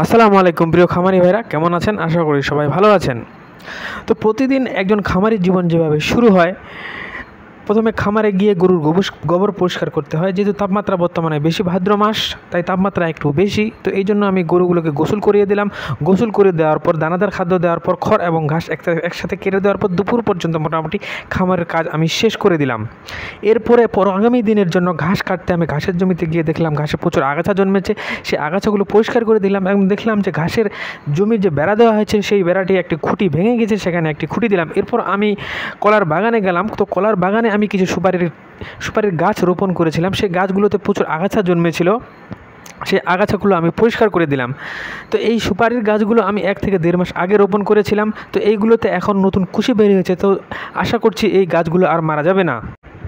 আসসালামু আলাইকুম প্রিয় খামারি ভাইরা, কেমন আছেন? আশা করি সবাই ভালো আছেন। তো প্রতিদিন একজন খামারির জীবন যেভাবে শুরু হয়, প্রথমে খামারে গিয়ে গরুর গোবর পরিষ্কার করতে হয়। যেহেতু তাপমাত্রা বর্তমানে বেশি, ভাদ্র মাস, তাই তাপমাত্রা একটু বেশি। তো এই জন্য আমি গরুগুলোকে গোসল করিয়ে দিলাম। গোসল করে দেওয়ার পর দানাদার খাদ্য দেওয়ার পর খড় এবং ঘাস একসাথে কেটে দেওয়ার পর দুপুর পর্যন্ত মোটামুটি খামারের কাজ আমি শেষ করে দিলাম। এরপরে আগামী দিনের জন্য ঘাস কাটতে আমি ঘাসের জমিতে গিয়ে দেখলাম ঘাসে প্রচুর আগাছা জন্মেছে। সেই আগাছাগুলো পরিষ্কার করে দিলাম এবং দেখলাম যে ঘাসের জমির যে বেড়া দেওয়া হয়েছে সেই বেড়াটি একটি খুঁটি ভেঙে গেছে, সেখানে একটি খুঁটি দিলাম। এরপর আমি কলার বাগানে গেলাম। তো কলার বাগানে আমি কিছু সুপারির গাছ রোপণ করেছিলাম। সেই গাছগুলোতে প্রচুর আগাছা জন্মেছিল, সেই আগাছাগুলো আমি পরিষ্কার করে দিলাম। তো এই সুপারির গাছগুলো আমি 1 থেকে 1.5 মাস আগে রোপণ করেছিলাম। তো এইগুলোতে এখন নতুন কুশি বের হয়েছে, তো আশা করছি এই গাছগুলো আর মারা যাবে না।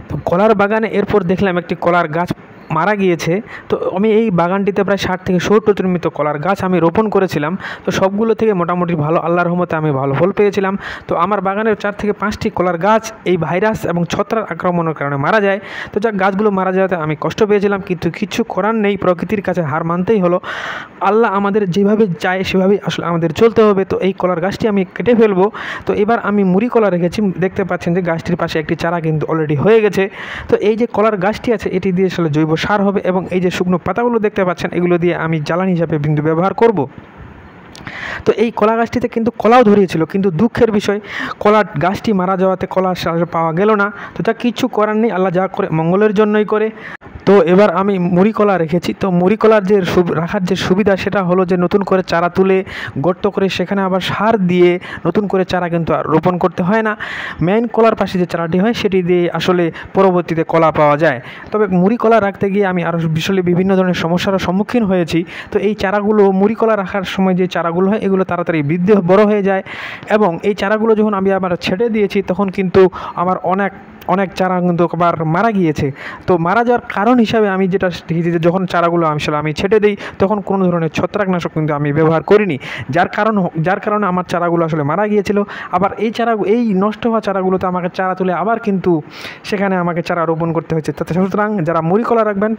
তো কলার বাগানে এরপর দেখলাম একটি কলার গাছ মারা গিয়েছে। তো আমি এই বাগানটিতে প্রায় 60 থেকে 70টির মতো কলার গাছ আমি রোপণ করেছিলাম। তো সবগুলো থেকে মোটামুটি ভালো, আল্লাহর রহমতে আমি ভালো ফল পেয়েছিলাম। তো আমার বাগানের 4 থেকে 5টি কলার গাছ এই ভাইরাস এবং ছত্রাক আক্রমণের কারণে মারা যায়। তো যাক, গাছগুলো মারা যাওয়াতে আমি কষ্ট পেয়েছিলাম, কিন্তু কিছু করার নেই, প্রকৃতির কাছে হার মানতেই হলো। আল্লাহ আমাদের যেভাবে চায় সেভাবেই আসলে আমাদের চলতে হবে। তো এই কলার গাছটি আমি কেটে ফেলবো। তো এবার আমি মুড়ি কলা রেখেছি, দেখতে পাচ্ছেন যে গাছটির পাশে একটি চারা কিন্তু অলরেডি হয়ে গেছে। তো এই যে কলার গাছটি আছে, এটি দিয়ে আসলে জৈব সার হবে এবং এই যে শুকনো পাতাগুলো দেখতে পাচ্ছেন, এগুলো দিয়ে আমি জ্বালানি হিসাবে কিন্তু ব্যবহার করব। তো এই কলা গাছটিতে কিন্তু কলাও ধরিয়েছিল, কিন্তু দুঃখের বিষয় কলা গাছটি মারা যাওয়াতে কলা পাওয়া গেল না। তো যা কিছু করার নেই, আল্লাহ যা করে মঙ্গলের জন্যই করে। তো এবার আমি মুড়ি কলা রেখেছি। তো মুড়ি কলার যে রাখার যে সুবিধা সেটা হলো যে নতুন করে চারা তুলে গর্ত করে সেখানে আবার সার দিয়ে নতুন করে চারা কিন্তু আর রোপণ করতে হয় না। মেইন কলার পাশে যে চারাটি হয় সেটি দিয়ে আসলে পরবর্তীতে কলা পাওয়া যায়। তবে মুড়ি কলা রাখতে গিয়ে আমি আরও আসলে বিভিন্ন ধরনের সমস্যার সম্মুখীন হয়েছি। তো এই চারাগুলো মুড়ি কলা রাখার সময় যে চারাগুলো হয় এগুলো তাড়াতাড়ি বড় হয়ে যায়, এবং এই চারাগুলো যখন আমি আবার ছেড়ে দিয়েছি তখন কিন্তু আমার অনেক চারা কিন্তু আবার মারা গিয়েছে। তো মারা যাওয়ার কারণ হিসাবে আমি যেটা দেখেছি যে যখন চারাগুলো আমি ছেটে দিই তখন কোনো ধরনের ছত্রাকনাশক কিন্তু আমি ব্যবহার করিনি, যার কারণে আমার চারাগুলো আসলে মারা গিয়েছিল। আবার এই নষ্ট হওয়া চারাগুলোতে আমাকে চারা তুলে আবার কিন্তু সেখানে আমাকে চারা রোপণ করতে হয়েছে। সুতরাং যারা মুড়ি কলা রাখবেন